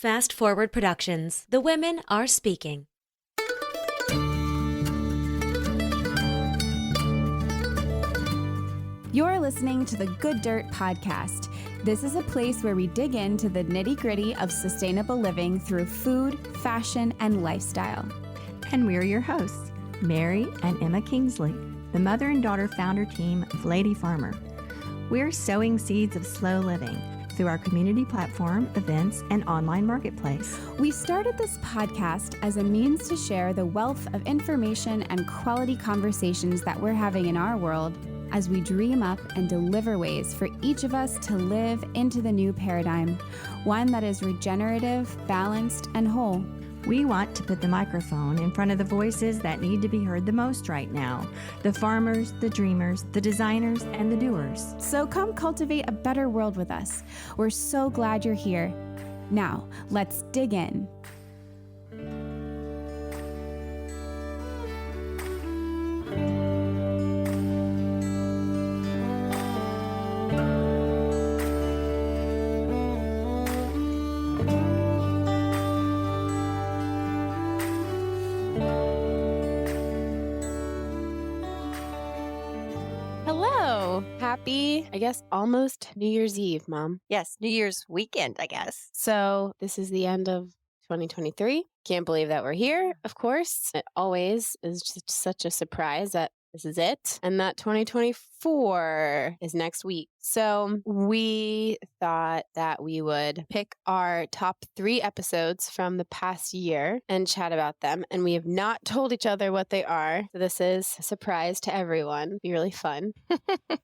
Fast Forward Productions. The women are speaking. You're listening to the Good Dirt Podcast. This is a place where we dig into the nitty-gritty of sustainable living through food, fashion, and lifestyle. And we're your hosts, Mary and Emma Kingsley, the mother and daughter founder team of Lady Farmer. We're sowing seeds of slow living through our community platform, events, and online marketplace. We started this podcast as a means to share the wealth of information and quality conversations that we're having in our world as we dream up and deliver ways for each of us to live into the new paradigm, one that is regenerative, balanced, and whole. We want to put the microphone in front of the voices that need to be heard the most right now. The farmers, the dreamers, the designers, and the doers. So come cultivate a better world with us. We're so glad you're here. Now, let's dig in. Happy, I guess, almost New Year's Eve, Mom. Yes, New Year's weekend, I guess. So this is the end of 2023. Can't believe that we're here, of course. It always is just such a surprise that this is it. And that 2024 is next week. So we thought that we would pick our top 3 episodes from the past year and chat about them. And we have not told each other what they are. So this is a surprise to everyone. It'll be really fun.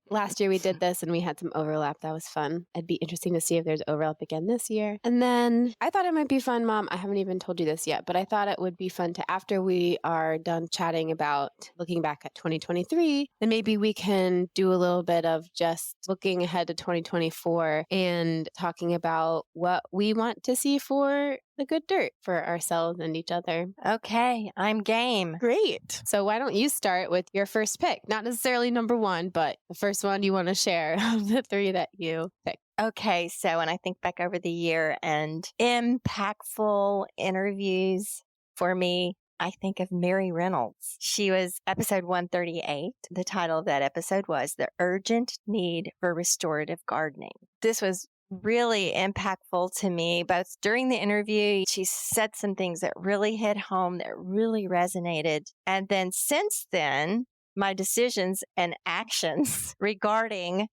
Last year we did this and we had some overlap. That was fun. It'd be interesting to see if there's overlap again this year. And then I thought it might be fun, Mom. I haven't even told you this yet, but I thought it would be fun to, after we are done chatting about looking back at 2023, then maybe we can do a little bit of just looking ahead to 2024 and talking about what we want to see for the good dirt for ourselves and each other. Okay, I'm game. Great. So why don't you start with your first pick? Not necessarily number 1, but the first one you want to share of the 3 that you picked. Okay, so when I think back over the year and impactful interviews for me, I think of Mary Reynolds. She was episode 138. The title of that episode was The Urgent Need for Restorative Gardening. This was really impactful to me, both during the interview. She said some things that really hit home, that really resonated. And then since then, my decisions and actions regarding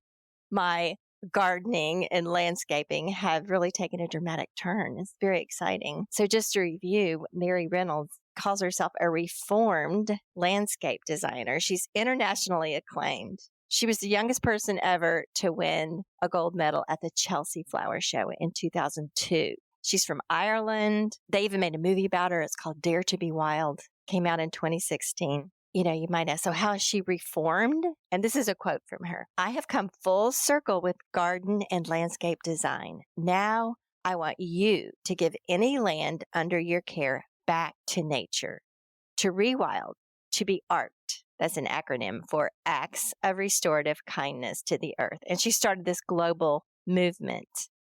my gardening and landscaping have really taken a dramatic turn. It's very exciting. So just to review, Mary Reynolds calls herself a reformed landscape designer. She's internationally acclaimed. She was the youngest person ever to win a gold medal at the Chelsea Flower Show in 2002. She's from Ireland. They even made a movie about her. It's called Dare to Be Wild. Came out in 2016. You might ask, so how is she reformed? And this is a quote from her. I have come full circle with garden and landscape design. Now I want you to give any land under your care back to nature, to rewild, to be art. That's an acronym for Acts of Restorative Kindness to the Earth. And she started this global movement.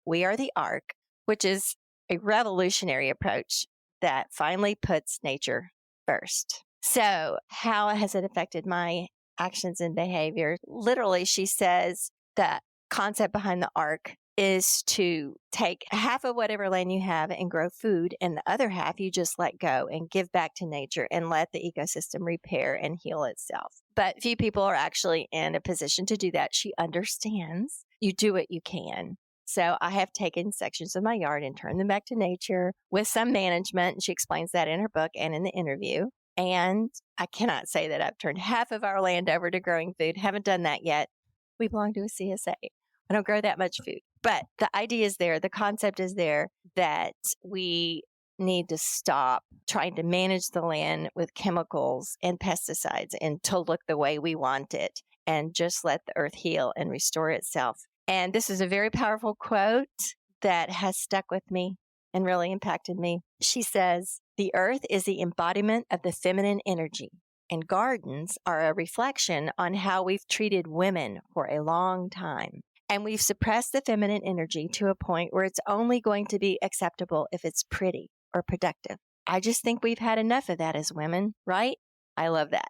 We are the Ark, which is a revolutionary approach that finally puts nature first. So how has it affected my actions and behavior? Literally, she says the concept behind the Ark is to take half of whatever land you have and grow food, and the other half you just let go and give back to nature and let the ecosystem repair and heal itself. But few people are actually in a position to do that. She understands you do what you can. So I have taken sections of my yard and turned them back to nature with some management. And she explains that in her book and in the interview. And I cannot say that I've turned half of our land over to growing food. Haven't done that yet. We belong to a CSA. I don't grow that much food. But the idea is there, the concept is there that we need to stop trying to manage the land with chemicals and pesticides and to look the way we want it and just let the earth heal and restore itself. And this is a very powerful quote that has stuck with me and really impacted me. She says, the earth is the embodiment of the feminine energy, and gardens are a reflection on how we've treated women for a long time. And we've suppressed the feminine energy to a point where it's only going to be acceptable if it's pretty or productive. I just think we've had enough of that as women, right? I love that.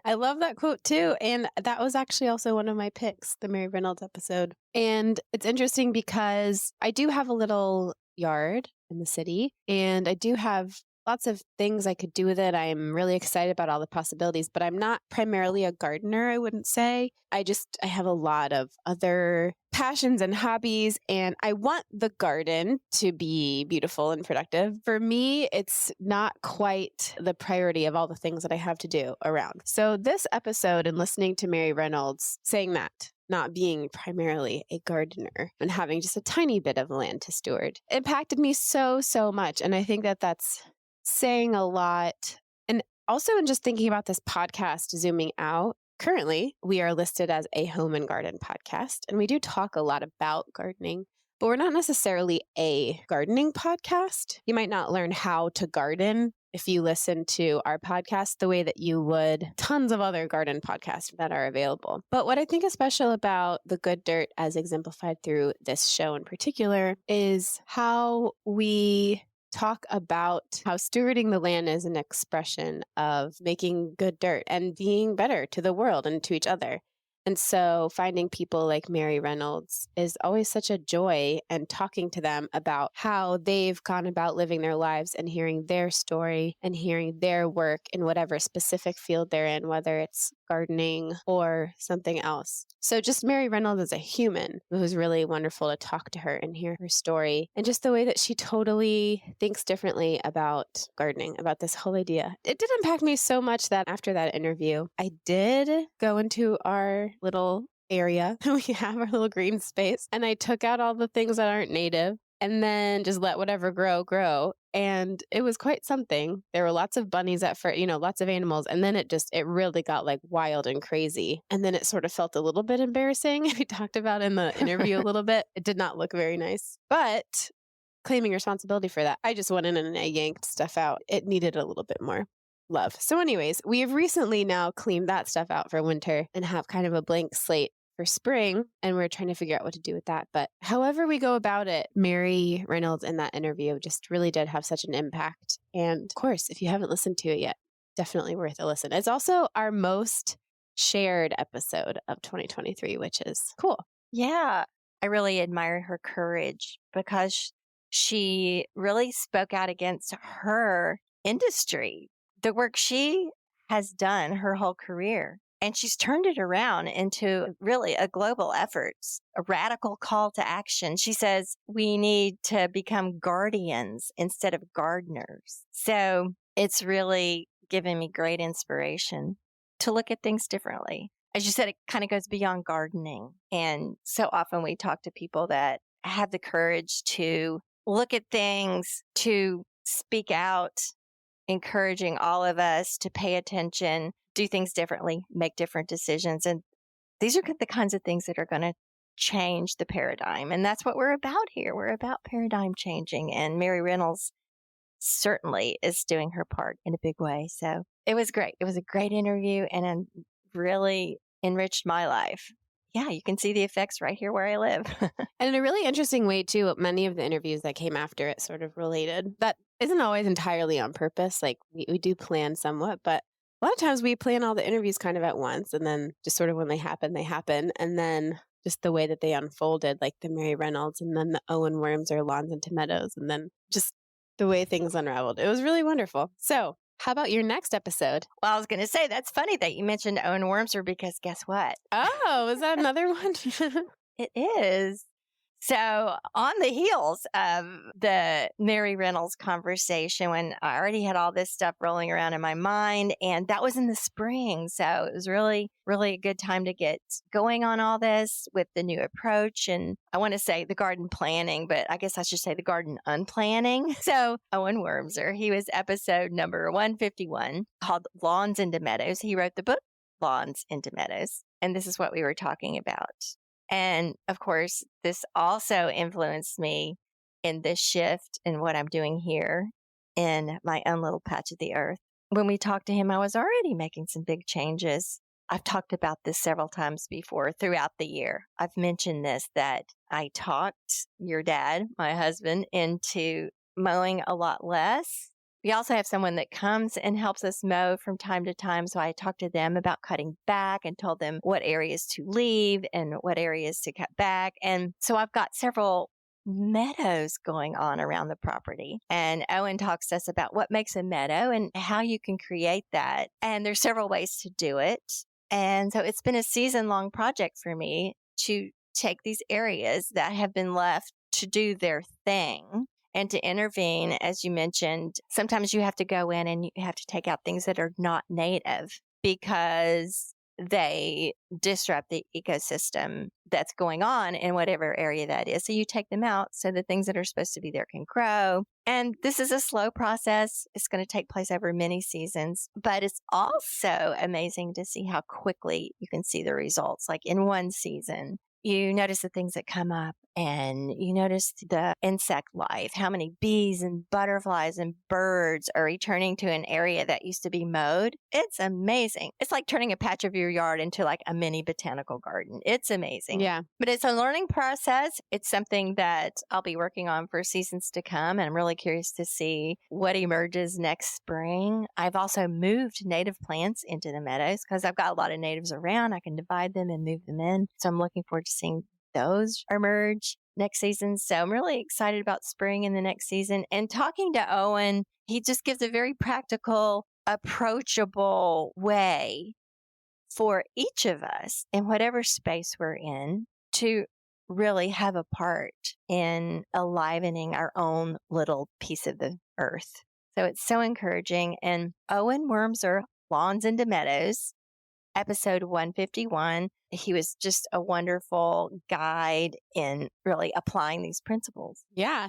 I love that quote too. And that was actually also one of my picks, the Mary Reynolds episode. And it's interesting because I do have a little yard in the city and I do have lots of things I could do with it. I'm really excited about all the possibilities, but I'm not primarily a gardener, I wouldn't say. I have a lot of other passions and hobbies, and I want the garden to be beautiful and productive. For me, it's not quite the priority of all the things that I have to do around. So this episode and listening to Mary Reynolds saying that, not being primarily a gardener and having just a tiny bit of land to steward, impacted me so, so much. And I think that that's saying a lot. And also in just thinking about this podcast, zooming out, currently we are listed as a home and garden podcast. And we do talk a lot about gardening, but we're not necessarily a gardening podcast. You might not learn how to garden if you listen to our podcast the way that you would tons of other garden podcasts that are available. But what I think is special about the good dirt, as exemplified through this show in particular, is how we talk about how stewarding the land is an expression of making good dirt and being better to the world and to each other. And so finding people like Mary Reynolds is always such a joy, and talking to them about how they've gone about living their lives and hearing their story and hearing their work in whatever specific field they're in, whether it's gardening or something else. So just Mary Reynolds as a human, it was really wonderful to talk to her and hear her story, and just the way that she totally thinks differently about gardening, about this whole idea. It did impact me so much that after that interview, I did go into our little area. We have our little green space, and I took out all the things that aren't native and then just let whatever grow. And it was quite something. There were lots of bunnies at first, lots of animals. And then it really got like wild and crazy. And then it sort of felt a little bit embarrassing. We talked about in the interview a little bit. It did not look very nice, but claiming responsibility for that, I just went in and I yanked stuff out. It needed a little bit more love. So anyways, we have recently now cleaned that stuff out for winter and have kind of a blank slate for spring, and we're trying to figure out what to do with that. But however we go about it, Mary Reynolds in that interview just really did have such an impact. And of course, if you haven't listened to it yet, definitely worth a listen. It's also our most shared episode of 2023, which is cool. Yeah, I really admire her courage because she really spoke out against her industry, the work she has done her whole career. And she's turned it around into really a global effort, a radical call to action. She says we need to become guardians instead of gardeners. So it's really given me great inspiration to look at things differently. As you said, it kind of goes beyond gardening. And so often we talk to people that have the courage to look at things, to speak out, encouraging all of us to pay attention, do things differently, make different decisions. And these are the kinds of things that are going to change the paradigm. And that's what we're about here. We're about paradigm changing. And Mary Reynolds certainly is doing her part in a big way. So it was great. It was a great interview and it really enriched my life. Yeah, you can see the effects right here where I live. And in a really interesting way, too, many of the interviews that came after it sort of related. That isn't always entirely on purpose. Like we do plan somewhat, but a lot of times we plan all the interviews kind of at once, and then just sort of when they happen, they happen. And then just the way that they unfolded, like the Mary Reynolds and then the Owen Wormser Lawns into Meadows, and then just the way things unraveled. It was really wonderful. So how about your next episode? Well, I was going to say, that's funny that you mentioned Owen Wormser because guess what? Oh, is that another one? It is. So on the heels of the Mary Reynolds conversation, when I already had all this stuff rolling around in my mind, and that was in the spring. So it was really, really a good time to get going on all this with the new approach. And I want to say the garden planning, but I guess I should say the garden unplanning. So Owen Wormser, he was episode number 151 called Lawns into Meadows. He wrote the book Lawns into Meadows. And this is what we were talking about. And of course, this also influenced me in this shift in what I'm doing here in my own little patch of the earth. When we talked to him, I was already making some big changes I've talked about this several times before throughout the year. I've mentioned this, that I talked your dad, my husband, into mowing a lot less. We also have someone that comes and helps us mow from time to time. So I talked to them about cutting back and told them what areas to leave and what areas to cut back. And so I've got several meadows going on around the property. And Owen talks to us about what makes a meadow and how you can create that. And there's several ways to do it. And so it's been a season-long project for me to take these areas that have been left to do their thing and to intervene. As you mentioned, sometimes you have to go in and you have to take out things that are not native because they disrupt the ecosystem that's going on in whatever area that is. So you take them out so the things that are supposed to be there can grow. And this is a slow process. It's going to take place over many seasons, but it's also amazing to see how quickly you can see the results. Like in one season, you notice the things that come up and you notice the insect life, how many bees and butterflies and birds are returning to an area that used to be mowed. It's amazing. It's like turning a patch of your yard into like a mini botanical garden. It's amazing. Yeah. But it's a learning process. It's something that I'll be working on for seasons to come. And I'm really curious to see what emerges next spring. I've also moved native plants into the meadows because I've got a lot of natives around. I can divide them and move them in. So I'm looking forward to seeing those emerge next season. So I'm really excited about spring in the next season. And talking to Owen, he just gives a very practical, approachable way for each of us in whatever space we're in to really have a part in enlivening our own little piece of the earth. So it's so encouraging. And Owen Wormser, Lawns into Meadows, episode 151. He was just a wonderful guide in really applying these principles. Yeah.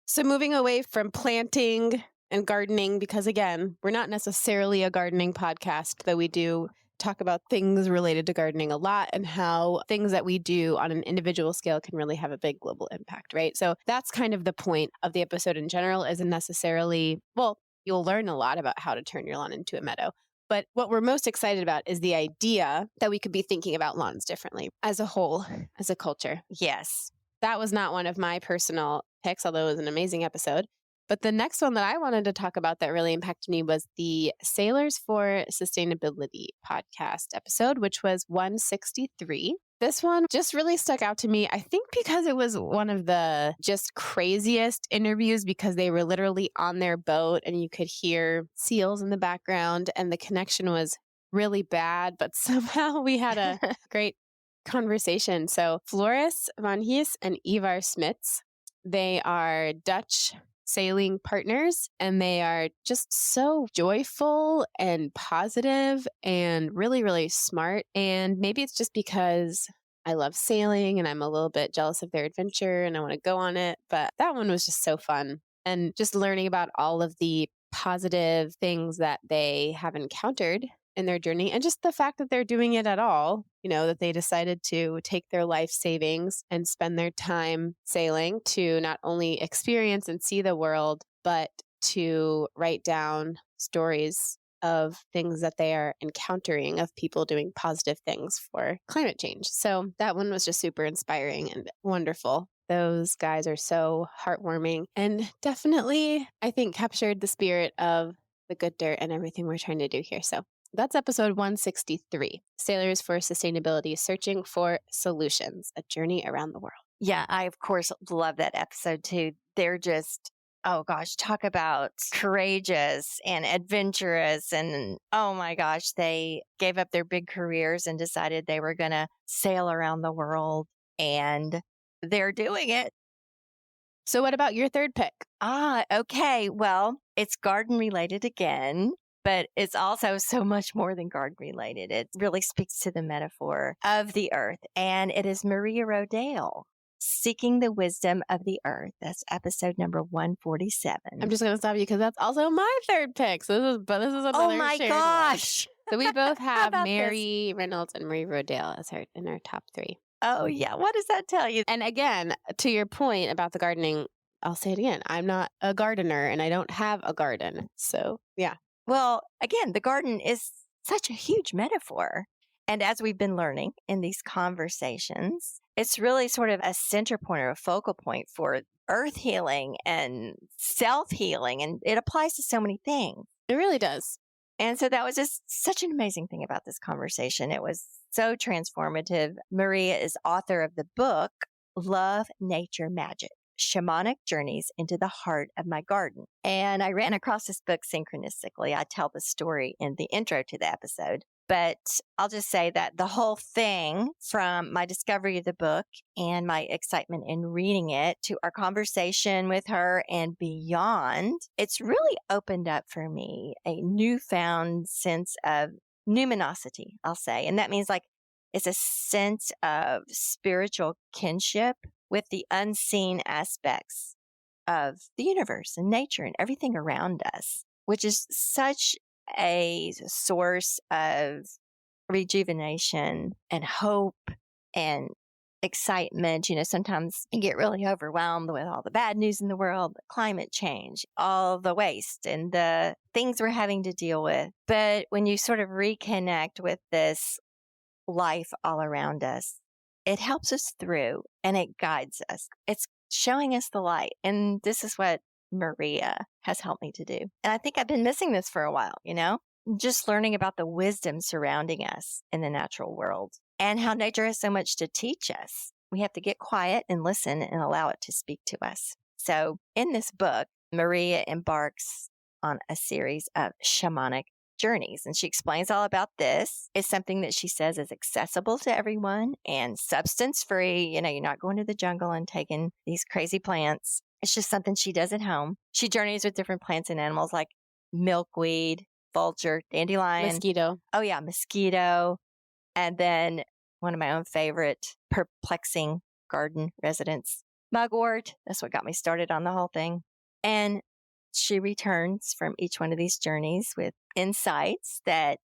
So moving away from planting and gardening, because again, we're not necessarily a gardening podcast, though we do talk about things related to gardening a lot and how things that we do on an individual scale can really have a big global impact, right? So that's kind of the point of the episode in general, isn't necessarily, well, you'll learn a lot about how to turn your lawn into a meadow. But what we're most excited about is the idea that we could be thinking about lawns differently as a whole, as a culture. Yes. That was not one of my personal picks, although it was an amazing episode. But the next one that I wanted to talk about that really impacted me was the Sailors for Sustainability podcast episode, which was 163. This one just really stuck out to me, I think because it was one of the just craziest interviews because they were literally on their boat and you could hear seals in the background and the connection was really bad, but somehow we had a great conversation. So Floris van Hees and Ivar Smits, they are Dutch sailing partners and they are just so joyful and positive and really, really smart. And maybe it's just because I love sailing and I'm a little bit jealous of their adventure and I want to go on it. But that one was just so fun. And just learning about all of the positive things that they have encountered in their journey and just the fact that they're doing it at all, you know, that they decided to take their life savings and spend their time sailing to not only experience and see the world, but to write down stories of things that they are encountering of people doing positive things for climate change. So that one was just super inspiring and wonderful. Those guys are so heartwarming and definitely, I think, captured the spirit of the good dirt and everything we're trying to do here. So that's episode 163, Sailors for Sustainability, Searching for Solutions, a Journey Around the World. Yeah, I, of course, love that episode too. They're just, oh gosh, talk about courageous and adventurous. And oh my gosh, they gave up their big careers and decided they were going to sail around the world. And they're doing it. So what about your third pick? Okay. Well, it's garden related again, but it's also so much more than garden related. It really speaks to the metaphor of the earth. And it is Maria Rodale, Seeking the Wisdom of the Earth. That's episode number 147. I'm just going to stop you because that's also my third pick. So this is another Oh my shared gosh. one. So we both have about Mary Reynolds and Maria Rodale as in our top three. Oh yeah. What does that tell you? And again, to your point about the gardening, I'll say it again. I'm not a gardener and I don't have a garden. So yeah. Well, again, the garden is such a huge metaphor. And as we've been learning in these conversations, it's really sort of a center point or a focal point for earth healing and self-healing. And it applies to so many things. It really does. And so that was just such an amazing thing about this conversation. It was so transformative. Maria is author of the book, Love, Nature, Magic, Shamanic Journeys into the Heart of My Garden. And I ran across this book synchronistically. I tell the story in the intro to the episode. But I'll just say that the whole thing, from my discovery of the book and my excitement in reading it to our conversation with her and beyond, it's really opened up for me a newfound sense of numinosity, I'll say. And that means like it's a sense of spiritual kinship with the unseen aspects of the universe and nature and everything around us, which is such a source of rejuvenation and hope and excitement. You know, sometimes you get really overwhelmed with all the bad news in the world, the climate change, all the waste and the things we're having to deal with. But when you sort of reconnect with this life all around us, it helps us through and it guides us. It's showing us the light. And this is what Maria has helped me to do. And I think I've been missing this for a while, you know, just learning about the wisdom surrounding us in the natural world and how nature has so much to teach us. We have to get quiet and listen and allow it to speak to us. So in this book, Maria embarks on a series of shamanic journeys. And she explains all about this. It's something that she says is accessible to everyone and substance free. You know, you're not going to the jungle and taking these crazy plants. It's just something she does at home. She journeys with different plants and animals like milkweed, vulture, dandelion. Mosquito. Oh, yeah, mosquito. And then one of my own favorite perplexing garden residents, mugwort. That's what got me started on the whole thing. And she returns from each one of these journeys with insights that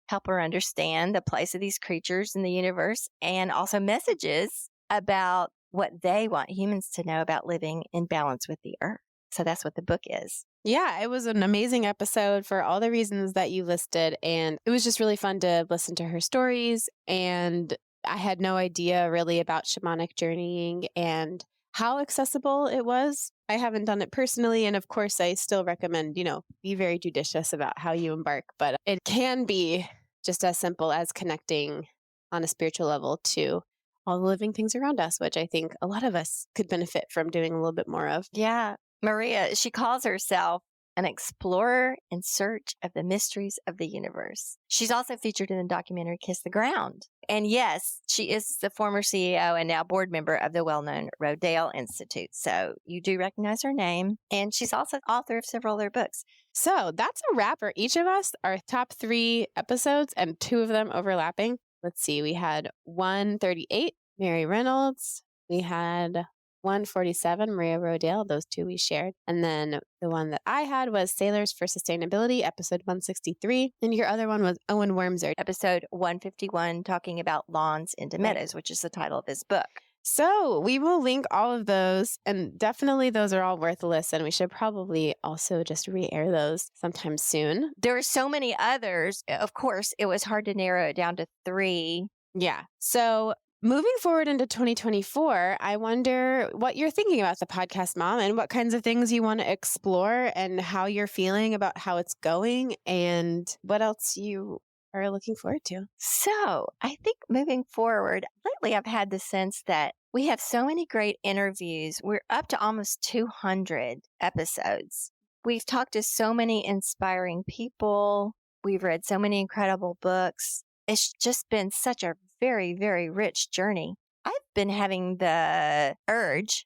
help her understand the place of these creatures in the universe and also messages about what they want humans to know about living in balance with the earth. So that's what the book is. Yeah, it was an amazing episode for all the reasons that you listed. And it was just really fun to listen to her stories. And I had no idea really about shamanic journeying and how accessible it was. I haven't done it personally. And of course, I still recommend, you know, be very judicious about how you embark. But it can be just as simple as connecting on a spiritual level to all the living things around us, which I think a lot of us could benefit from doing a little bit more of. Yeah. Maria, she calls herself an explorer in search of the mysteries of the universe. She's also featured in the documentary Kiss the Ground. And yes, she is the former CEO and now board member of the well-known Rodale Institute. So you do recognize her name. And she's also author of several other books. So that's a wrap for each of us, our top 3 episodes and 2 of them overlapping. Let's see, we had 138, Mary Reynolds. We had 147, Maria Rodale. Those 2 we shared. And then the one that I had was Sailors for Sustainability, episode 163. And your other one was Owen Wormser, episode 151, talking about lawns into meadows, which is the title of his book. So we will link all of those, and definitely those are all worth a listen. We should probably also just re-air those sometime soon. There are so many others. Of course, it was hard to narrow it down to 3. Yeah. So moving forward into 2024, I wonder what you're thinking about the podcast, Mom, and what kinds of things you want to explore and how you're feeling about how it's going and what else you are looking forward to. So I think moving forward, lately I've had the sense that we have so many great interviews. We're up to almost 200 episodes. We've talked to so many inspiring people. We've read so many incredible books. It's just been such a very, very rich journey. I've been having the urge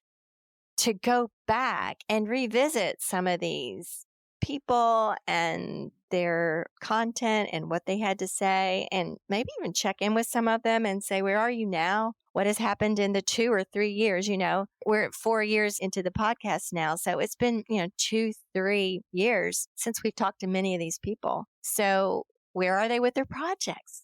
to go back and revisit some of these people and their content and what they had to say, and maybe even check in with some of them and say, where are you now? What has happened in the 2 or 3 years? You know, we're at 4 years into the podcast now. So it's been, 2, 3 years since we've talked to many of these people. So where are they with their projects?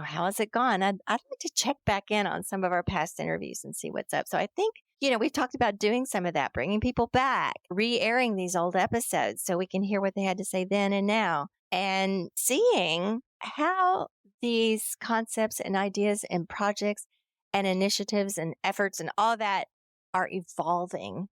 How has it gone? I'd like to check back in on some of our past interviews and see what's up. So I think, we've talked about doing some of that, bringing people back, re-airing these old episodes so we can hear what they had to say then and now, and seeing how these concepts and ideas and projects and initiatives and efforts and all that are evolving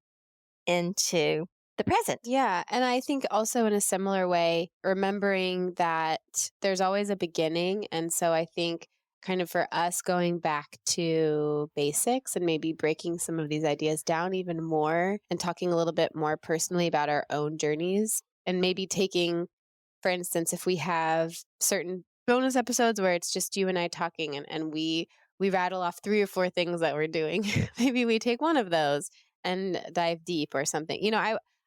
into the present. Yeah. And I think also in a similar way, remembering that there's always a beginning. And so I think kind of for us going back to basics and maybe breaking some of these ideas down even more and talking a little bit more personally about our own journeys and maybe taking, for instance, if we have certain bonus episodes where it's just you and I talking and we rattle off 3 or 4 things that we're doing, maybe we take one of those and dive deep or something.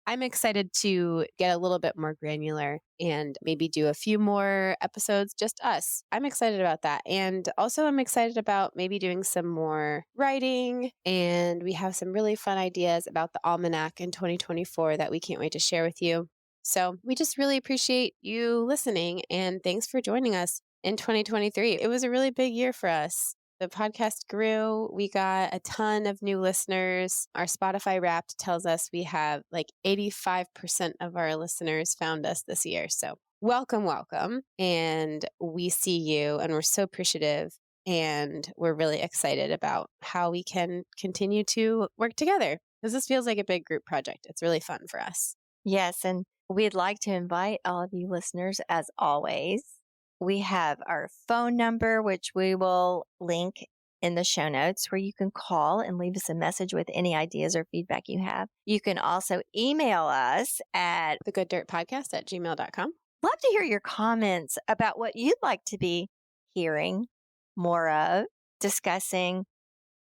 I'm excited to get a little bit more granular and maybe do a few more episodes, just us. I'm excited about that. And also I'm excited about maybe doing some more writing. And we have some really fun ideas about the almanac in 2024 that we can't wait to share with you. So we just really appreciate you listening and thanks for joining us in 2023. It was a really big year for us. The podcast grew. We got a ton of new listeners. Our Spotify Wrapped tells us we have like 85% of our listeners found us this year. So welcome, welcome. And we see you and we're so appreciative. And we're really excited about how we can continue to work together because this feels like a big group project. It's really fun for us. Yes. And we'd like to invite all of you listeners, as always. We have our phone number, which we will link in the show notes, where you can call and leave us a message with any ideas or feedback you have. You can also email us at thegooddirtpodcast@gmail.com. Love to hear your comments about what you'd like to be hearing more of, discussing,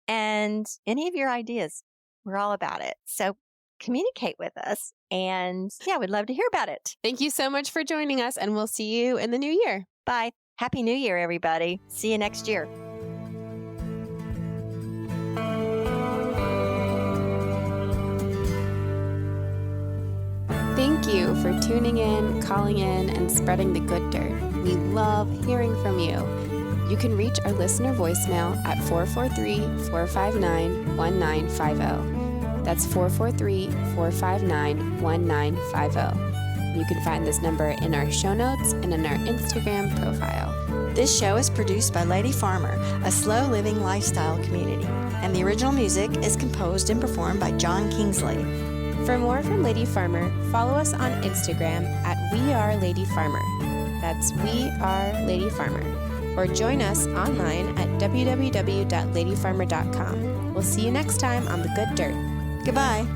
and any of your ideas. We're all about it. So communicate with us. And yeah, we'd love to hear about it. Thank you so much for joining us, and we'll see you in the new year. Bye. Happy New Year, everybody. See you next year. Thank you for tuning in, calling in, and spreading the good dirt. We love hearing from you. You can reach our listener voicemail at 443-459-1950. That's 443-459-1950. You can find this number in our show notes and in our Instagram profile. This show is produced by Lady Farmer, a slow living lifestyle community, and the original music is composed and performed by John Kingsley. For more from Lady Farmer, follow us on Instagram at WeAreLadyFarmer. That's We Are Lady Farmer. Or join us online at www.ladyfarmer.com. We'll see you next time on The Good Dirt. Goodbye.